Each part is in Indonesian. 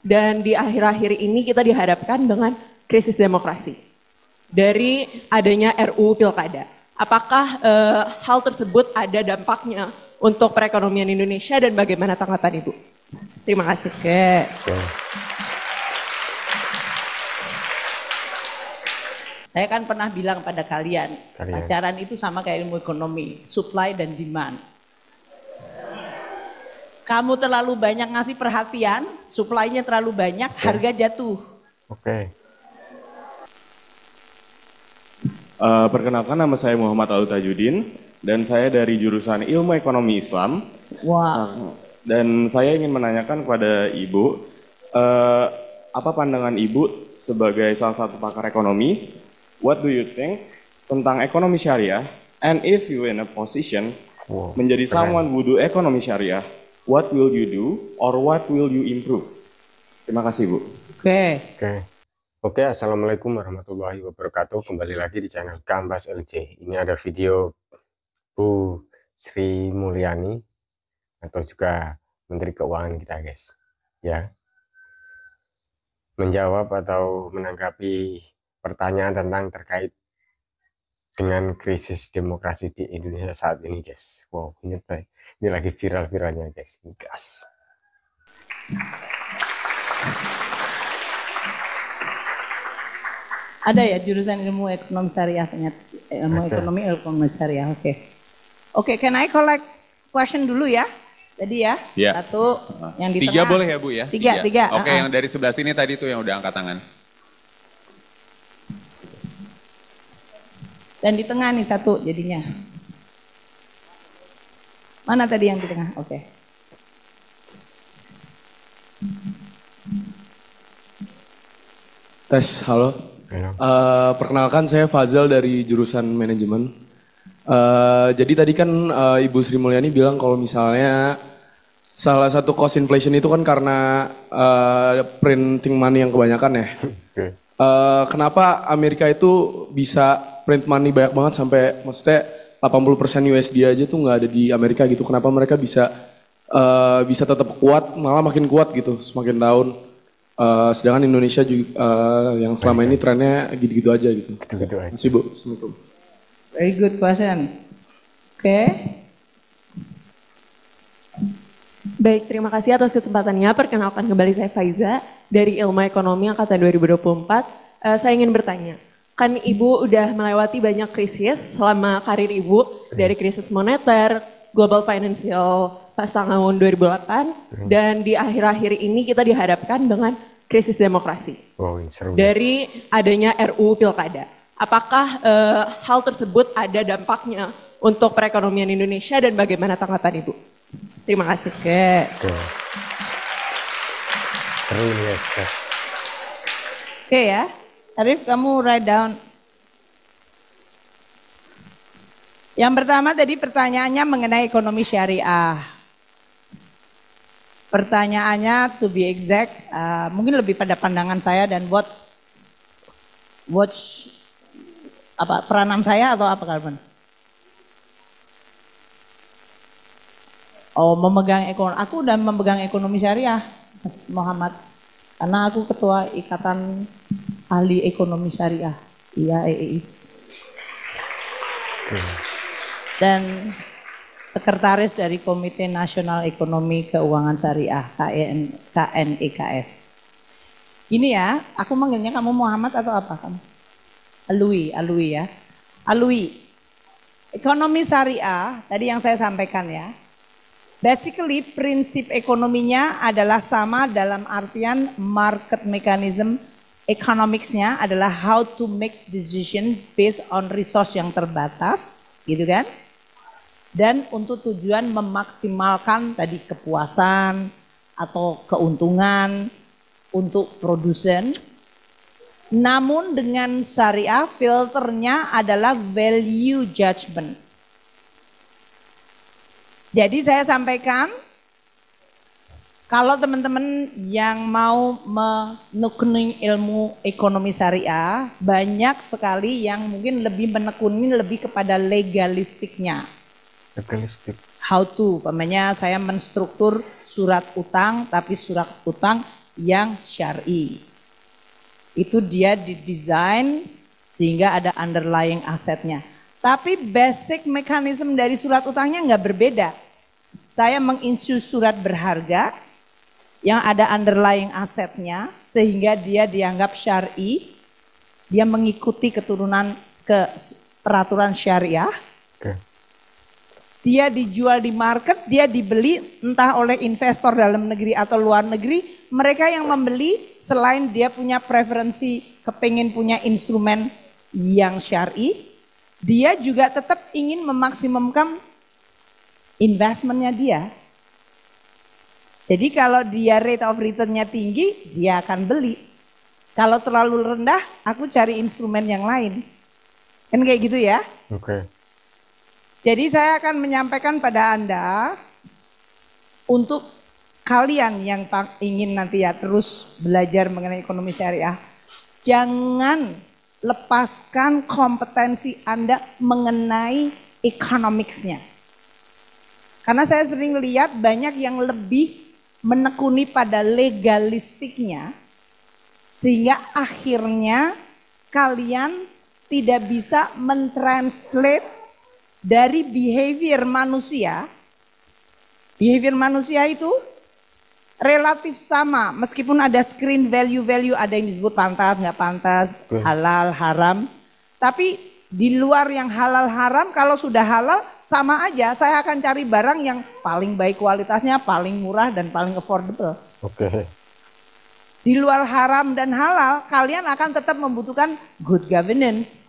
Dan di akhir-akhir ini kita dihadapkan dengan krisis demokrasi. Dari adanya RUU Pilkada. Apakah hal tersebut ada dampaknya untuk perekonomian Indonesia dan bagaimana tanggapan Ibu? Terima kasih. Oke. Saya kan pernah bilang pada kalian, pacaran itu sama kayak ilmu ekonomi, supply dan demand. Kamu terlalu banyak ngasih perhatian, supply-nya terlalu banyak, harga jatuh. Oke. Perkenalkan, nama saya Muhammad Al Tajudin dan saya dari jurusan Ilmu Ekonomi Islam. Wah. Dan saya ingin menanyakan kepada Ibu, apa pandangan Ibu sebagai salah satu pakar ekonomi? What do you think tentang ekonomi syariah? And if you in a position menjadi someone who do ekonomi syariah, what will you do or what will you improve? Terima kasih, Bu. Oke, assalamualaikum warahmatullahi wabarakatuh. Kembali lagi di channel Gambas LC. Ini ada video Bu Sri Mulyani atau juga Menteri Keuangan kita, guys. Ya, menjawab atau menanggapi pertanyaan tentang terkait dengan krisis demokrasi di Indonesia saat ini, guys. Wow, ini lagi viral-viralnya, guys. Gas. Ada ya jurusan ilmu ekonomi syariah ternyata. Ilmu ekonomi syariah. Oke, can I collect question dulu ya? Tadi ya. Satu, yang di tiga tengah. boleh ya Bu ya? Tiga. Oke, yang dari sebelah sini tadi tuh yang udah angkat tangan. Dan di tengah nih satu jadinya. Mana tadi yang di tengah? Oke. Tes, halo. Perkenalkan, saya Fazal dari jurusan manajemen. Jadi tadi kan Ibu Sri Mulyani bilang kalau misalnya salah satu cost inflation itu kan karena printing money yang kebanyakan ya. Kenapa Amerika itu bisa print money banyak banget sampai maksudnya 80% USD aja tuh nggak ada di Amerika gitu. Kenapa mereka bisa tetap kuat, malah makin kuat gitu semakin tahun. Sedangkan Indonesia juga yang selama ini trennya gitu-gitu aja gitu. Masih Bu, Assalamualaikum. Very good question. Oke. Baik, terima kasih atas kesempatannya. Perkenalkan kembali saya Faiza dari Ilmu Ekonomi Angkatan 2024. Saya ingin bertanya, kan Ibu udah melewati banyak krisis selama karir Ibu, dari krisis moneter, global financial pas tahun 2008, dan di akhir-akhir ini kita dihadapkan dengan krisis demokrasi. Dari adanya RUU Pilkada. Apakah hal tersebut ada dampaknya untuk perekonomian Indonesia dan bagaimana tanggapan Ibu? Terima kasih. Seru nih ya. Oke ya. Arif, kamu write down. Yang pertama tadi pertanyaannya mengenai ekonomi syariah. Pertanyaannya to be exact, mungkin lebih pada pandangan saya dan peranan saya atau apa Kalben? Oh, memegang ekonomi. Aku udah memegang ekonomi syariah, Mas Muhammad. Karena aku ketua Ikatan Ahli Ekonomi Syariah, IAEI. Dan sekretaris dari Komite Nasional Ekonomi Keuangan Syariah, KNEKS. Ini ya, aku manggilnya kamu Muhammad atau apa kamu? Alwi ya. Alwi. Ekonomi syariah, tadi yang saya sampaikan ya. Basically prinsip ekonominya adalah sama dalam artian market mechanism, economics-nya adalah how to make decision based on resource yang terbatas, gitu kan? Dan untuk tujuan memaksimalkan tadi kepuasan atau keuntungan untuk produsen. Namun dengan syariah filternya adalah value judgment. Jadi saya sampaikan, kalau teman-teman yang mau menekuni ilmu ekonomi syariah, banyak sekali yang mungkin lebih menekuni lebih kepada legalistiknya. How to, umpamanya saya menstruktur surat utang, tapi surat utang yang syar'i. Itu dia didesain sehingga ada underlying asetnya. Tapi basic mekanisme dari surat utangnya nggak berbeda. Saya menginsu surat berharga yang ada underlying asetnya sehingga dia dianggap syar'i. Dia mengikuti keturunan ke peraturan syariah. Dia dijual di market, dia dibeli entah oleh investor dalam negeri atau luar negeri. Mereka yang membeli selain dia punya preferensi kepengen punya instrumen yang syar'i, dia juga tetap ingin memaksimumkan investmentnya dia. Jadi kalau dia rate of returnnya tinggi, dia akan beli. Kalau terlalu rendah, aku cari instrumen yang lain. Kan kayak gitu ya. Oke. Jadi saya akan menyampaikan pada Anda untuk kalian yang ingin nanti ya terus belajar mengenai ekonomi syariah. Jangan lepaskan kompetensi Anda mengenai economics-nya. Karena saya sering lihat banyak yang lebih menekuni pada legalistiknya. Sehingga akhirnya kalian tidak bisa mentranslate dari behavior manusia. Behavior manusia itu relatif sama. Meskipun ada screen value-value, ada yang disebut pantas, nggak pantas, halal, haram. Tapi di luar yang halal, haram, kalau sudah halal sama aja. Saya akan cari barang yang paling baik kualitasnya, paling murah dan paling affordable. Oke. Di luar haram dan halal, kalian akan tetap membutuhkan good governance,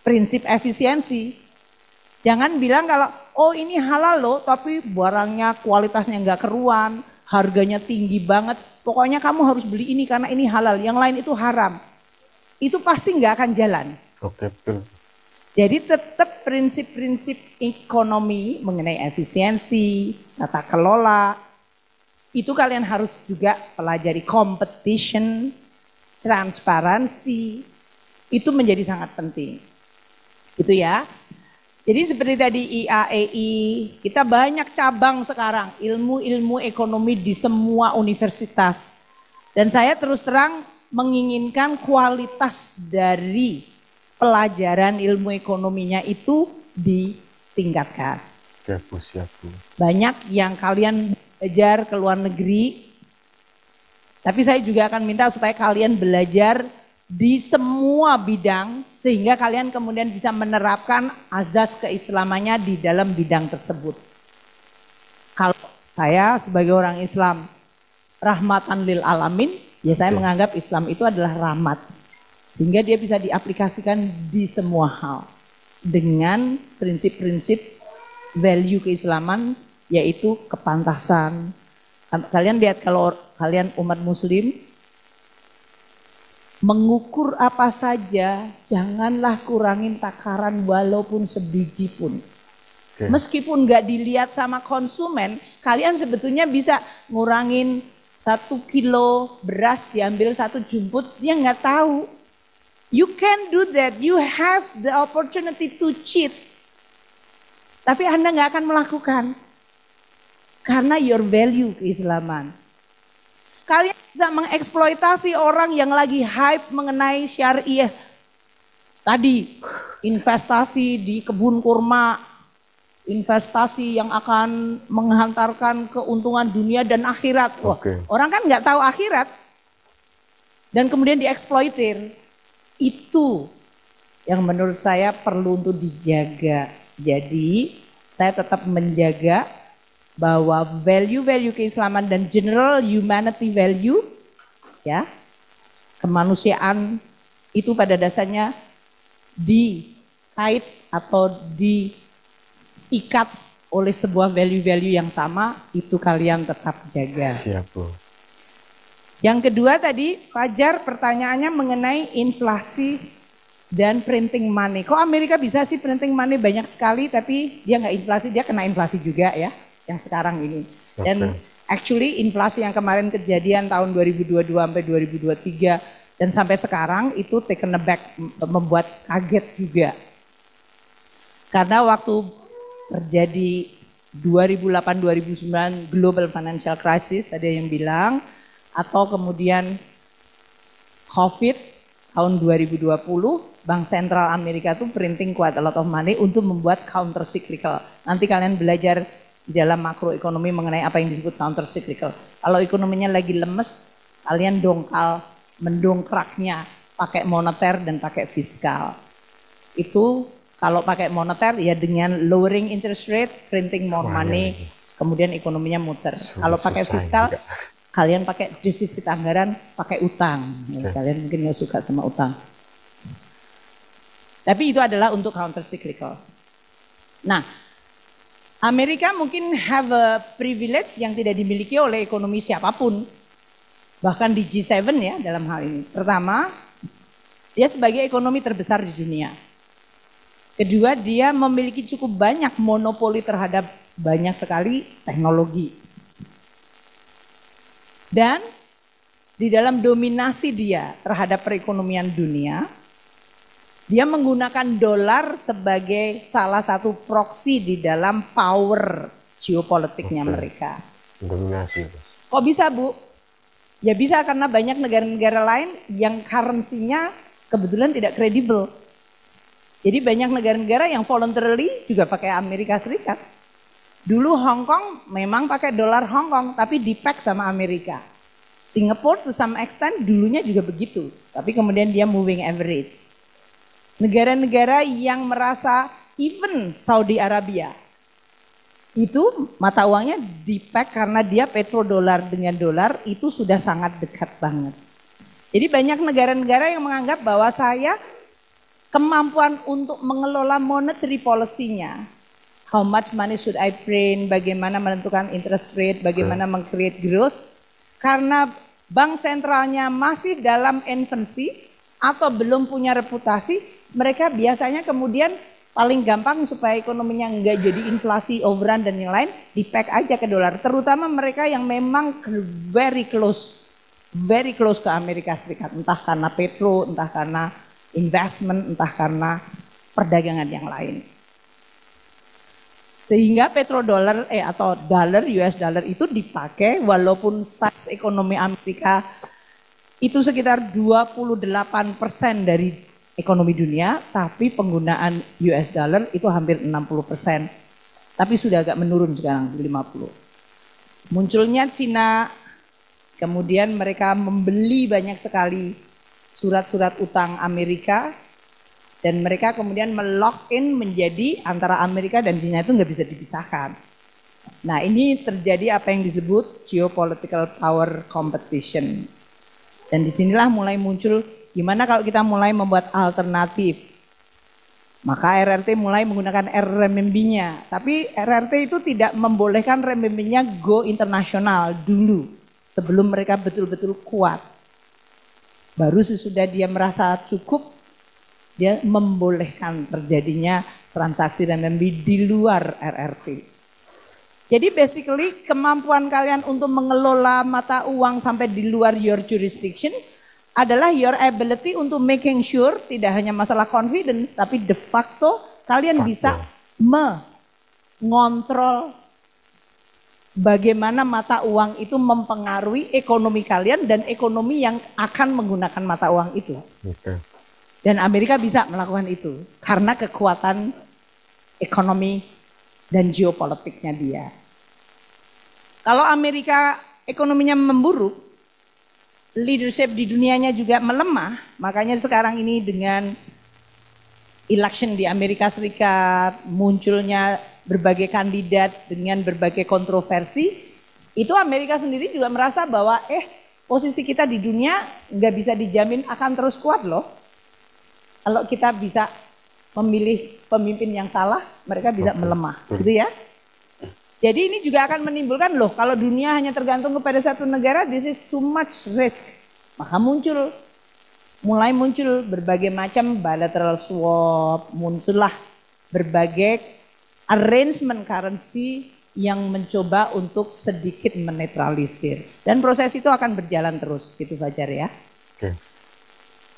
prinsip efisiensi. Jangan bilang kalau, oh ini halal loh, tapi barangnya kualitasnya nggak keruan, harganya tinggi banget. Pokoknya kamu harus beli ini karena ini halal, yang lain itu haram. Itu pasti nggak akan jalan. Oke, betul. Jadi tetap prinsip-prinsip ekonomi mengenai efisiensi, tata kelola, itu kalian harus juga pelajari competition, transparansi, itu menjadi sangat penting. Itu ya. Jadi seperti tadi IAEI, kita banyak cabang sekarang, ilmu-ilmu ekonomi di semua universitas. Dan saya terus terang menginginkan kualitas dari pelajaran ilmu ekonominya itu ditingkatkan. Oke, Bu, siap, Bu. Banyak yang kalian belajar ke luar negeri, tapi saya juga akan minta supaya kalian belajar di semua bidang sehingga kalian kemudian bisa menerapkan azas keislamannya di dalam bidang tersebut. Kalau saya sebagai orang Islam rahmatan lil alamin, ya saya menganggap Islam itu adalah rahmat. Sehingga dia bisa diaplikasikan di semua hal dengan prinsip-prinsip value keislaman yaitu kepantasan. Kalian lihat kalau kalian umat muslim mengukur apa saja, janganlah kurangin takaran walaupun sebiji pun. Meskipun nggak dilihat sama konsumen, kalian sebetulnya bisa ngurangin 1 kilo beras diambil 1 jumput, dia nggak tahu. You can do that, you have the opportunity to cheat. Tapi Anda nggak akan melakukan. Karena your value keislaman. Kalian bisa mengeksploitasi orang yang lagi hype mengenai syariah. Tadi investasi di kebun kurma, investasi yang akan menghantarkan keuntungan dunia dan akhirat. Wah, orang kan nggak tahu akhirat dan kemudian dieksploitir. Itu yang menurut saya perlu untuk dijaga. Jadi saya tetap menjaga bahwa value-value keislaman dan general humanity value, ya, kemanusiaan itu pada dasarnya dikait atau diikat oleh sebuah value-value yang sama, itu kalian tetap jaga. Siap, Bu. Yang kedua tadi, Fajar pertanyaannya mengenai inflasi dan printing money. Kok Amerika bisa sih printing money banyak sekali tapi dia nggak inflasi, dia kena inflasi juga ya. Yang sekarang ini. Dan actually inflasi yang kemarin kejadian tahun 2022 sampai 2023 dan sampai sekarang itu taken aback, membuat kaget juga. Karena waktu terjadi 2008-2009 global financial crisis, ada yang bilang atau kemudian COVID tahun 2020, Bank Sentral Amerika tuh printing quite a lot of money untuk membuat counter cyclical. Nanti kalian belajar di dalam makroekonomi mengenai apa yang disebut counter cyclical. Kalau ekonominya lagi lemes, kalian mendongkraknya pakai moneter dan pakai fiskal. Itu kalau pakai moneter ya dengan lowering interest rate, printing more money, kemudian ekonominya muter. Kalau pakai fiskal, kalian pakai defisit anggaran, pakai utang. Ya, kalian mungkin nggak suka sama utang. Tapi itu adalah untuk counter cyclical. Nah, Amerika mungkin have a privilege yang tidak dimiliki oleh ekonomi siapapun. Bahkan di G7 ya dalam hal ini. Pertama, dia sebagai ekonomi terbesar di dunia. Kedua, dia memiliki cukup banyak monopoli terhadap banyak sekali teknologi. Dan di dalam dominasi dia terhadap perekonomian dunia, dia menggunakan dolar sebagai salah satu proksi di dalam power geopolitiknya mereka. Dominasi, Bos. Kok bisa, Bu? Ya bisa karena banyak negara-negara lain yang currency-nya kebetulan tidak kredibel. Jadi banyak negara-negara yang voluntarily juga pakai Amerika Serikat. Dulu Hong Kong memang pakai dolar Hong Kong tapi di-pack sama Amerika. Singapore to some extent dulunya juga begitu. Tapi kemudian dia moving average. Negara-negara yang merasa even Saudi Arabia itu mata uangnya di-pack karena dia petrodolar dengan dolar itu sudah sangat dekat banget. Jadi banyak negara-negara yang menganggap bahwa saya kemampuan untuk mengelola monetary policy-nya, how much money should I print, bagaimana menentukan interest rate, bagaimana meng-create growth, karena bank sentralnya masih dalam infancy atau belum punya reputasi, mereka biasanya kemudian paling gampang supaya ekonominya enggak jadi inflasi, overrun dan yang lain, di-pack aja ke dolar. Terutama mereka yang memang very close ke Amerika Serikat, entah karena petro, entah karena investment, entah karena perdagangan yang lain. Sehingga petrodolar atau dollar US dollar itu dipakai walaupun size ekonomi Amerika itu sekitar 28% dari ekonomi dunia, tapi penggunaan US dollar itu hampir 60%. Tapi sudah agak menurun sekarang 50%. Munculnya Cina, kemudian mereka membeli banyak sekali surat-surat utang Amerika dan mereka kemudian melock in menjadi antara Amerika dan Cina itu nggak bisa dipisahkan. Nah ini terjadi apa yang disebut geopolitical power competition. Dan disinilah mulai muncul gimana kalau kita mulai membuat alternatif. Maka RRT mulai menggunakan renminbi-nya. Tapi RRT itu tidak membolehkan renminbi-nya go internasional dulu. Sebelum mereka betul-betul kuat. Baru sesudah dia merasa cukup, dia membolehkan terjadinya transaksi renminbi di luar RRT. Jadi basically kemampuan kalian untuk mengelola mata uang sampai di luar your jurisdiction adalah your ability untuk making sure tidak hanya masalah confidence tapi de facto kalian bisa mengontrol bagaimana mata uang itu mempengaruhi ekonomi kalian dan ekonomi yang akan menggunakan mata uang itu. Okay. Dan Amerika bisa melakukan itu karena kekuatan ekonomi dan geopolitiknya dia. Kalau Amerika ekonominya memburuk, leadership di dunianya juga melemah, makanya sekarang ini dengan election di Amerika Serikat, munculnya berbagai kandidat dengan berbagai kontroversi, itu Amerika sendiri juga merasa bahwa posisi kita di dunia nggak bisa dijamin akan terus kuat loh. Kalau kita bisa memilih pemimpin yang salah, mereka bisa melemah, gitu ya. Jadi ini juga akan menimbulkan loh, kalau dunia hanya tergantung kepada satu negara, this is too much risk. Maka mulai muncul berbagai macam bilateral swap, muncullah berbagai arrangement currency yang mencoba untuk sedikit menetralisir. Dan proses itu akan berjalan terus, gitu Fajar ya. Okay.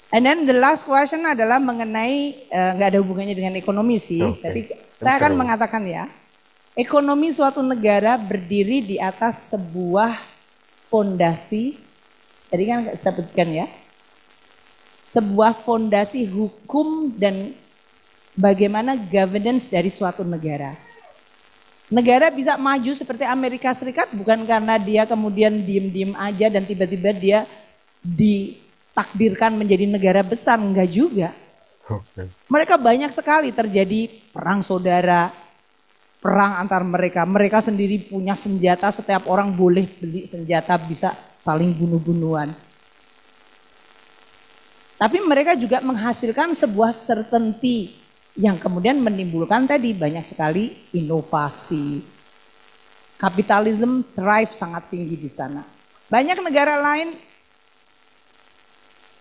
And then the last question adalah mengenai, nggak ada hubungannya dengan ekonomi sih, tapi saya akan mengatakan ya, ekonomi suatu negara berdiri di atas sebuah fondasi Tadi kan saya sebutkan ya, sebuah fondasi hukum dan bagaimana governance dari suatu negara. Negara bisa maju seperti Amerika Serikat bukan karena dia kemudian diem-diem aja dan tiba-tiba dia ditakdirkan menjadi negara besar, enggak juga. Mereka banyak sekali terjadi perang saudara, perang antar mereka. Mereka sendiri punya senjata, setiap orang boleh beli senjata, bisa saling bunuh-bunuhan. Tapi mereka juga menghasilkan sebuah certainty yang kemudian menimbulkan tadi banyak sekali inovasi. Kapitalisme thrive sangat tinggi di sana. Banyak negara lain,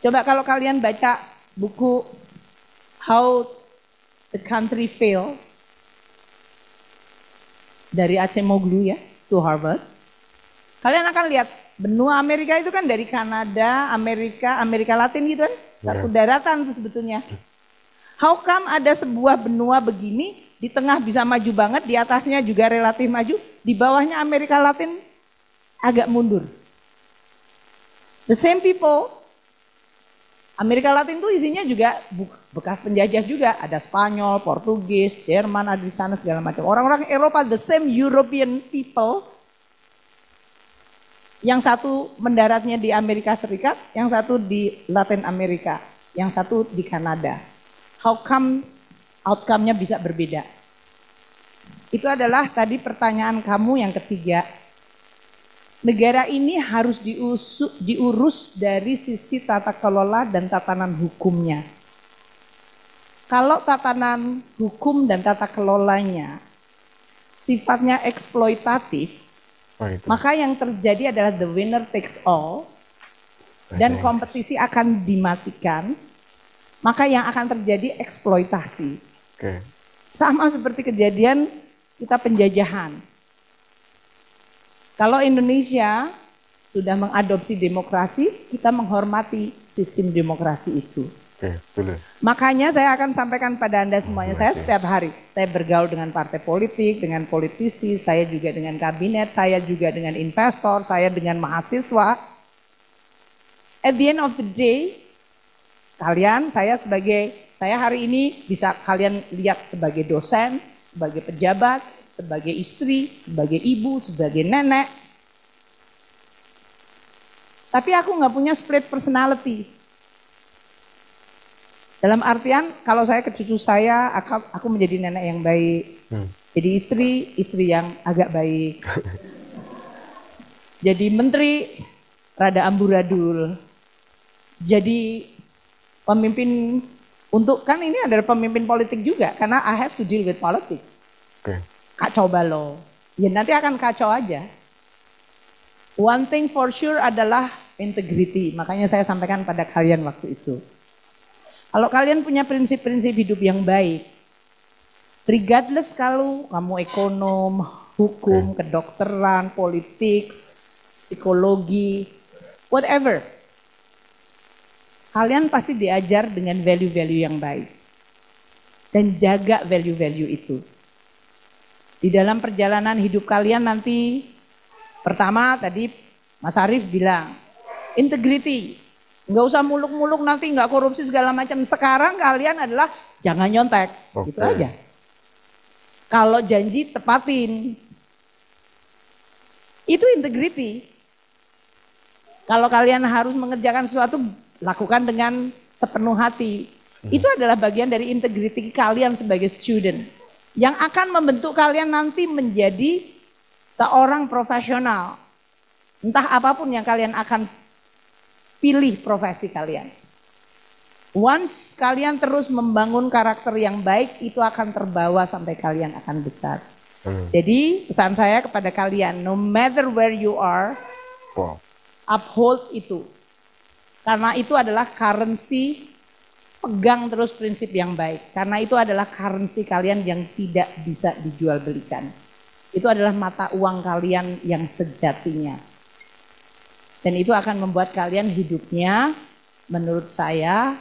coba kalau kalian baca buku How the Country Failed dari Acemoglu ya, to Harvard. Kalian akan lihat benua Amerika itu kan dari Kanada, Amerika Latin gitu kan, satu daratan itu sebetulnya. How come ada sebuah benua begini, di tengah bisa maju banget, di atasnya juga relatif maju, di bawahnya Amerika Latin agak mundur. The same people, Amerika Latin itu isinya juga bekas penjajah juga, ada Spanyol, Portugis, Jerman ada di sana segala macam. Orang-orang Eropa, the same European people, yang satu mendaratnya di Amerika Serikat, yang satu di Latin Amerika, yang satu di Kanada. How come outcome-nya bisa berbeda? Itu adalah tadi pertanyaan kamu yang ketiga. Negara ini harus diurus dari sisi tata kelola dan tatanan hukumnya. Kalau tatanan hukum dan tata kelolanya sifatnya eksploitatif, maka yang terjadi adalah the winner takes all dan kompetisi akan dimatikan. Maka yang akan terjadi eksploitasi. Sama seperti kejadian kita penjajahan. Kalau Indonesia sudah mengadopsi demokrasi, kita menghormati sistem demokrasi itu. Makanya saya akan sampaikan pada Anda semuanya, saya setiap hari, saya bergaul dengan partai politik, dengan politisi, saya juga dengan kabinet, saya juga dengan investor, saya dengan mahasiswa. At the end of the day, kalian, saya hari ini bisa kalian lihat sebagai dosen, sebagai pejabat, sebagai istri, sebagai ibu, sebagai nenek. Tapi aku nggak punya split personality. Dalam artian kalau saya ke cucu saya, aku menjadi nenek yang baik. Jadi istri yang agak baik. Jadi menteri, rada amburadul. Jadi pemimpin kan ini adalah pemimpin politik juga karena I have to deal with politics. Kacau balau. Ya nanti akan kacau aja. One thing for sure adalah integrity. Makanya saya sampaikan pada kalian waktu itu. Kalau kalian punya prinsip-prinsip hidup yang baik, regardless kalau kamu ekonom, hukum, kedokteran, politik, psikologi, whatever. Kalian pasti diajar dengan value-value yang baik. Dan jaga value-value itu. Di dalam perjalanan hidup kalian nanti, pertama tadi Mas Arief bilang, integrity. Nggak usah muluk-muluk nanti nggak korupsi segala macam. Sekarang kalian adalah jangan nyontek. Gitu aja. Kalau janji tepatin. Itu integrity. Kalau kalian harus mengerjakan sesuatu, lakukan dengan sepenuh hati. Itu adalah bagian dari integriti kalian sebagai student. Yang akan membentuk kalian nanti menjadi seorang profesional. Entah apapun yang kalian akan pilih profesi kalian. Once kalian terus membangun karakter yang baik, itu akan terbawa sampai kalian akan besar. Jadi pesan saya kepada kalian, no matter where you are, uphold itu. Karena itu adalah currency, pegang terus prinsip yang baik. Karena itu adalah currency kalian yang tidak bisa dijual belikan. Itu adalah mata uang kalian yang sejatinya. Dan itu akan membuat kalian hidupnya, menurut saya,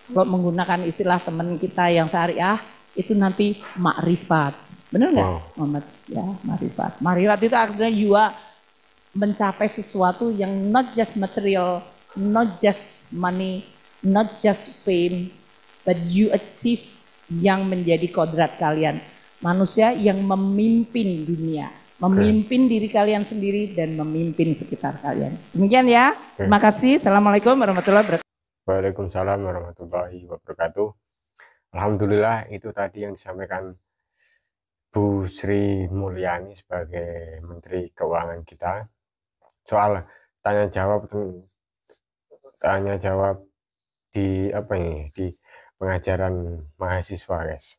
kalau menggunakan istilah teman kita yang syariah, itu nanti makrifat. Benar nggak, Muhammad? Ya, makrifat. Makrifat itu artinya mencapai sesuatu yang not just material, not just money, not just fame, but you achieve yang menjadi kodrat kalian. Manusia yang memimpin dunia, memimpin diri kalian sendiri dan memimpin sekitar kalian. Demikian ya. Terima kasih. Assalamualaikum warahmatullahi wabarakatuh. Waalaikumsalam warahmatullahi wabarakatuh. Alhamdulillah, itu tadi yang disampaikan Bu Sri Mulyani sebagai Menteri Keuangan kita. Soal tanya jawab di di pengajaran mahasiswa, guys.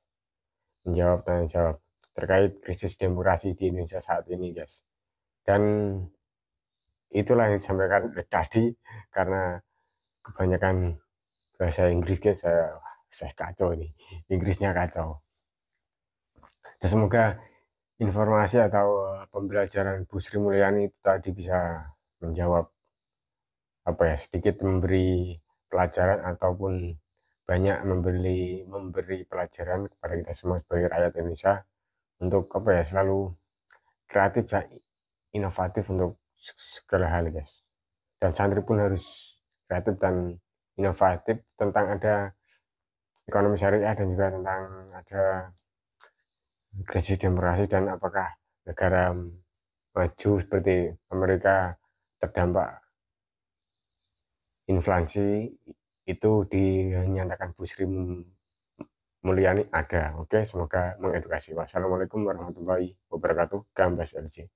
Menjawab tanya jawab terkait krisis demokrasi di Indonesia saat ini, guys. Dan itulah yang disampaikan tadi, karena kebanyakan bahasa Inggris, guys. Saya kacau nih, Inggrisnya kacau. Dan semoga informasi atau pembelajaran Bu Sri Mulyani itu tadi bisa menjawab sedikit memberi pelajaran ataupun banyak memberi pelajaran kepada kita semua sebagai rakyat Indonesia untuk selalu kreatif dan inovatif untuk segala hal, guys. Dan santri pun harus kreatif dan inovatif tentang ada ekonomi syariah dan juga tentang ada krisis demokrasi dan apakah negara maju seperti Amerika terdampak inflasi itu dinyatakan Bu Sri Mulyani ada. Oke, semoga mengedukasi. Wassalamualaikum warahmatullahi wabarakatuh. Gambas LC.